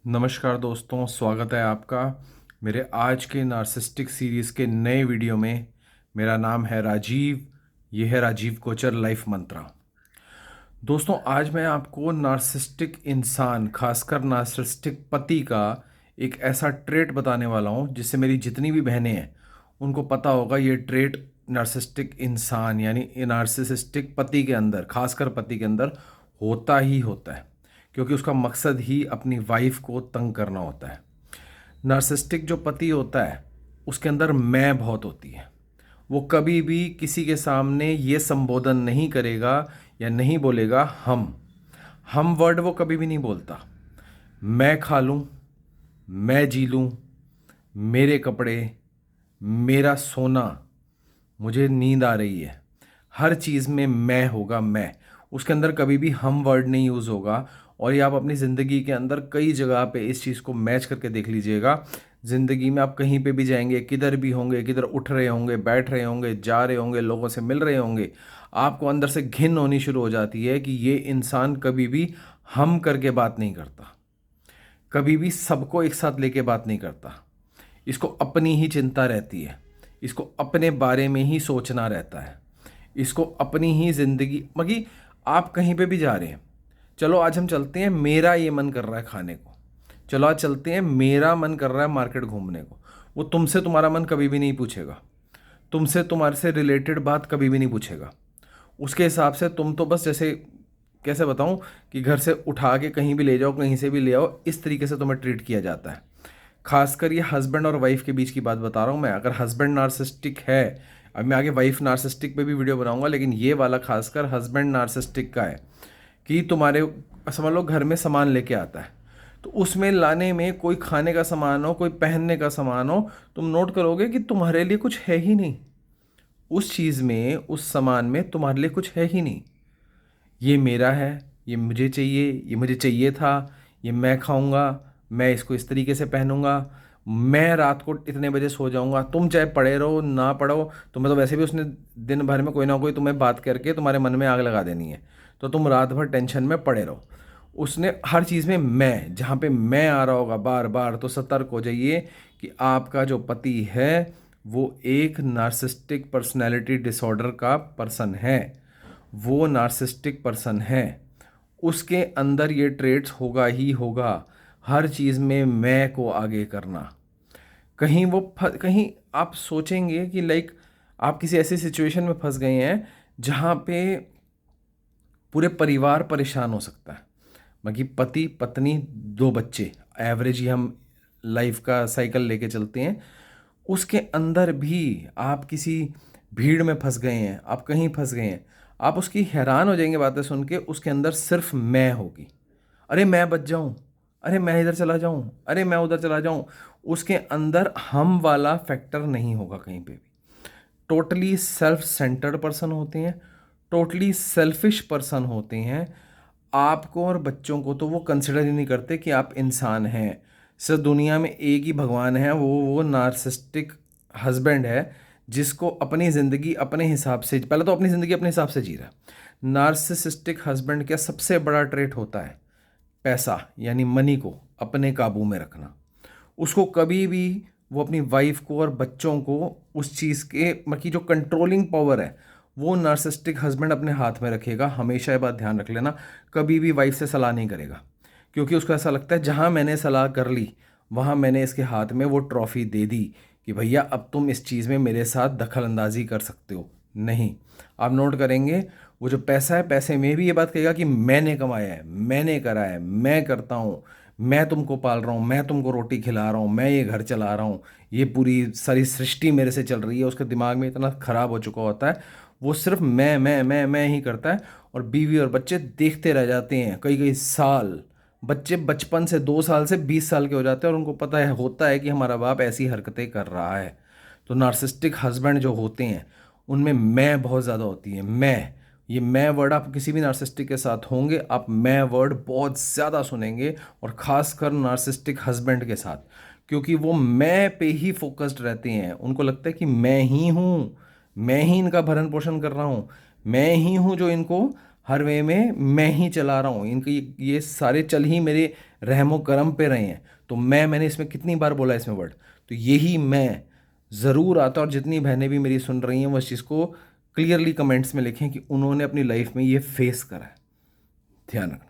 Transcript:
नमस्कार दोस्तों, स्वागत है आपका मेरे आज के नार्सिसिस्टिक सीरीज़ के नए वीडियो में। मेरा नाम है राजीव। ये है राजीव कोचर लाइफ मंत्रा। दोस्तों, आज मैं आपको नार्सिसिस्टिक इंसान, खासकर नार्सिसिस्टिक पति का एक ऐसा ट्रेट बताने वाला हूँ जिससे मेरी जितनी भी बहनें हैं उनको पता होगा ये ट्रेट नार्सिसिस्टिक इंसान यानी नार्सिसिस्टिक पति के अंदर, खासकर पति के अंदर होता ही होता है, क्योंकि उसका मकसद ही अपनी वाइफ को तंग करना होता है। नार्सिसिस्टिक जो पति होता है उसके अंदर मैं बहुत होती है। वो कभी भी किसी के सामने ये संबोधन नहीं करेगा या नहीं बोलेगा हम वर्ड वो कभी भी नहीं बोलता। मैं खा लूँ, मैं जी लूँ, मेरे कपड़े, मेरा सोना, मुझे नींद आ रही है, हर चीज़ में मैं होगा। मैं उसके अंदर कभी भी हम वर्ड नहीं यूज़ होगा। और ये आप अपनी ज़िंदगी के अंदर कई जगह पे इस चीज़ को मैच करके देख लीजिएगा। ज़िंदगी में आप कहीं पे भी जाएंगे, किधर भी होंगे, किधर उठ रहे होंगे, बैठ रहे होंगे, जा रहे होंगे, लोगों से मिल रहे होंगे, आपको अंदर से घिन होनी शुरू हो जाती है कि ये इंसान कभी भी हम करके बात नहीं करता, कभी भी सबको एक साथ लेके बात नहीं करता। इसको अपनी ही चिंता रहती है, इसको अपने बारे में ही सोचना रहता है, इसको अपनी ही ज़िंदगी मगी। आप कहीं पे भी जा रहे हैं, चलो आज हम चलते हैं, मेरा ये मन कर रहा है खाने को, चलो आज चलते हैं, मेरा मन कर रहा है मार्केट घूमने को। वो तुमसे तुम्हारा मन कभी भी नहीं पूछेगा, तुमसे तुम्हारे से रिलेटेड बात कभी भी नहीं पूछेगा। उसके हिसाब से तुम तो बस, जैसे कैसे बताऊं, कि घर से उठा के कहीं भी ले जाओ, कहीं से भी ले आओ, इस तरीके से तुम्हें ट्रीट किया जाता है। खासकर ये हस्बैंड और वाइफ के बीच की बात बता रहा हूँ मैं। अगर हस्बैंड नार्सिसिस्टिक है, अब मैं आगे वाइफ नार्सिसिस्टिक पे भी वीडियो बनाऊंगा, लेकिन ये वाला खासकर हस्बैंड नार्सिसिस्टिक का है कि तुम्हारे, समझ लो घर में सामान लेके आता है, तो उसमें लाने में कोई खाने का सामान हो, कोई पहनने का सामान हो, तुम नोट करोगे कि तुम्हारे लिए कुछ है ही नहीं उस चीज़ में, उस सामान में तुम्हारे लिए कुछ है ही नहीं। ये मेरा है, ये मुझे चाहिए, ये मुझे चाहिए था, ये मैं खाऊंगा, मैं इसको इस तरीके से पहनूंगा, मैं रात को इतने बजे सो जाऊंगा, तुम चाहे पढ़े रहो ना पढ़ो, तुम्हें तो वैसे भी उसने दिन भर में कोई ना कोई तुम्हें बात करके तुम्हारे मन में आग लगा देनी है, तो तुम रात भर टेंशन में पड़े रहो। उसने हर चीज़ में मैं, जहाँ पे मैं आ रहा होगा बार बार, तो सतर्क हो जाइए कि आपका जो पति है वो एक नार्सिसिस्टिक पर्सनैलिटी डिसऑर्डर का पर्सन है, वो नार्सिसिस्टिक पर्सन है। उसके अंदर ये ट्रेट्स होगा ही होगा, हर चीज़ में मैं को आगे करना। कहीं कहीं आप सोचेंगे कि लाइक आप किसी ऐसी सिचुएशन में फंस गए हैं जहाँ पे पूरे परिवार परेशान हो सकता है। बाकी पति पत्नी, दो बच्चे, एवरेज ही हम लाइफ का साइकिल लेके चलते हैं, उसके अंदर भी आप किसी भीड़ में फंस गए हैं, आप कहीं फंस गए हैं, आप उसकी हैरान हो जाएंगे बातें सुन के। उसके अंदर सिर्फ मैं होगी। अरे मैं बच जाऊं, अरे मैं इधर चला जाऊं, अरे मैं उधर चला जाऊं। उसके अंदर हम वाला फैक्टर नहीं होगा कहीं पे भी। टोटली सेल्फ सेंटर्ड पर्सन होते हैं, टोटली सेल्फिश पर्सन होते हैं। आपको और बच्चों को तो वो कंसिडर ही नहीं करते कि आप इंसान हैं। सिर्फ दुनिया में एक ही भगवान है, वो नार्सिसिस्टिक हस्बैंड है, जिसको अपनी ज़िंदगी अपने हिसाब से, पहले तो अपनी ज़िंदगी अपने हिसाब से जी रहा है। नार्सिसिस्टिक हस्बैंड का सबसे बड़ा ट्रेट होता है पैसा, यानी मनी को अपने काबू में रखना। उसको कभी भी, वो अपनी वाइफ को और बच्चों को उस चीज़ के मतलब जो कंट्रोलिंग पावर है, वो नार्सिसिस्टिक हस्बैंड अपने हाथ में रखेगा। हमेशा ये बात ध्यान रख लेना, कभी भी वाइफ से सलाह नहीं करेगा, क्योंकि उसको ऐसा लगता है जहाँ मैंने सलाह कर ली वहाँ मैंने इसके हाथ में वो ट्रॉफी दे दी कि भैया अब तुम इस चीज़ में मेरे साथ दखल अंदाजी कर सकते हो। नहीं, आप नोट करेंगे वो जो पैसा है, पैसे में भी ये बात कहेगा कि मैंने कमाया है, मैंने करा है, मैं करता हूँ, मैं तुमको पाल रहा हूँ, मैं तुमको रोटी खिला रहा हूँ, मैं ये घर चला रहा हूँ, ये पूरी सारी सृष्टि मेरे से चल रही है। उसके दिमाग में इतना ख़राब हो चुका होता है, वो सिर्फ मैं ही करता है। और बीवी और बच्चे देखते रह जाते हैं कई कई साल। बच्चे बचपन से 2 साल से 20 साल के हो जाते हैं और उनको पता है, होता है कि हमारा बाप ऐसी हरकतें कर रहा है। तो नार्सिसिस्टिक हस्बैंड जो होते हैं उनमें मैं बहुत ज़्यादा होती है। ये मैं वर्ड आप किसी भी नार्सिसिस्टिक के साथ होंगे, आप मैं वर्ड बहुत ज़्यादा सुनेंगे, और ख़ासकर नार्सिसिस्टिक हस्बैंड के साथ, क्योंकि वो मैं पे ही फोकस्ड रहते हैं। उनको लगता है कि मैं ही हूँ, मैं ही इनका भरण पोषण कर रहा हूँ, मैं ही हूँ जो इनको हर वे में मैं ही चला रहा हूँ, इनके ये सारे चल ही मेरे रहमो करम पे रहे हैं। तो मैंने इसमें कितनी बार बोला इसमें वर्ड, तो यही मैं ज़रूर आता। और जितनी बहनें भी मेरी सुन रही हैं वो इस चीज़ को क्लियरली कमेंट्स में लिखें कि उन्होंने अपनी लाइफ में ये फेस करा है। ध्यान रखना।